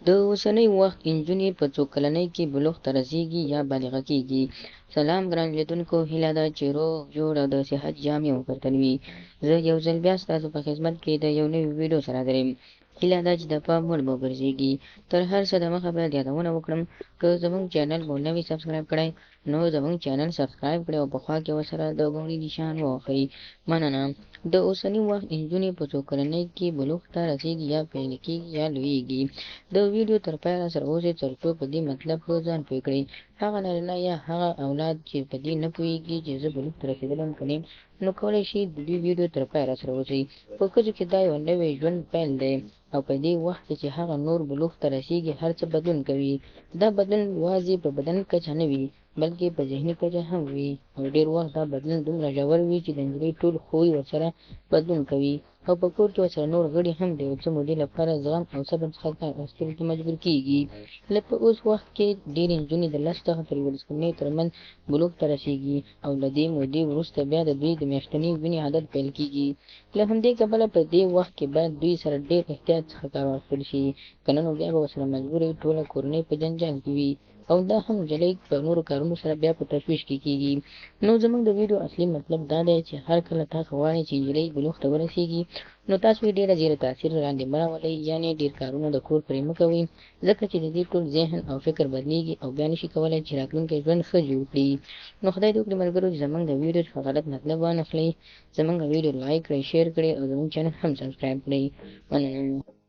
د اوسنی وخت نجونې په څو کلنۍ کې بلوغ ته رسیږي یا بالغه کېږي. سلام ګران لیدونکو، هیله ده چې روغ جوړ او د صحت جامې وکتل وي. زه یو ځل بیا ستاسو په خدمت کې د یو نوي ویډیو سره دریم. هیله ده چې د پام وړ به وګرځېږي. تر هر څه دمخه باید یادونه وکړم، که زموږ چینل مو نه وي سبسکرایب کړی نو زموږ چینل سبسکرایب کړئ او په خوا کې ورسره د غوړي نشان ووهئ. مننه. د اوسني وخت نجونې په څو کلنۍ کې بلوغ ته رسیږي یا پیل کېږي یا لویږي. د ویډیو تر پایه سره اوسئ ترڅو په دې مطلب ښه ځان پوه کړئ. هغه نارینه یا هغه اولاد چې په دې نه پوهېږي چې زه بلوغ ته رسېدلی یم که نه، نو کولی شي د دې ویډیو تر پایه راسره اوسئ. په ښځو کې دا یو نوی ژوند پیل دی او په دې وخت کې چې هغه نور بلوغ ته رسیږي هر څه بدلون کوي. دا بدلون یوازې په بدن کچه نه وي بلکې په ذهني کچه هم وي، او ډېر وخت دا بدلون دومره ژور وي چې د نجلۍ ټول خوی ورسره بدلون کوي، او په کور کې ورسره نور غړي هم د یو څه مودې لپاره زغم او صبر څخه کار اخیستلو ته مجبور کېږي. لکه په اوس وخت کې ډېرې نجونې د 10 څخه تر 11 کلنۍ ترمنځ بلوغ ته رسیږي، او له دې مودې وروسته بیا د دوی د میاشتنۍ وینې عادت پیل کېږي. له همدې کبله په دې وخت کې باید دوی سره ډېر احتیاط څخه کار واخیستل شي، که نه نو بیا به ورسره مجبوره وي ټوله کورنۍ په جنجال کې وي، او دا هم نجلۍ په نورو کارونو سره بیا په تشویش کې کېږي. نو زموږ د ویډیو اصلي مطلب دا دی چې هر کله تاسو غواړئ چې نجلۍ بلوغ ته ورسیږي، نو تاسو یې ډېره زیاته تاثیر لاندې مه راولئ، یعنې ډېر کارونه د کور پرې مه کوئ، ځکه چې د دې ټول ذهن او فکر بدلېږي او بیا نشي کولی چې راتلونکی ژوند ښه جوړ کړي. نو خدای دې وکړي ملګرو چې زموږ د ویډیو څخه غلط مطلب وانخلئ. زموږ ویډیو لایک کړئ، شیر کړئ او زموږ چینل هم سبسکرایب کړئ. مننه.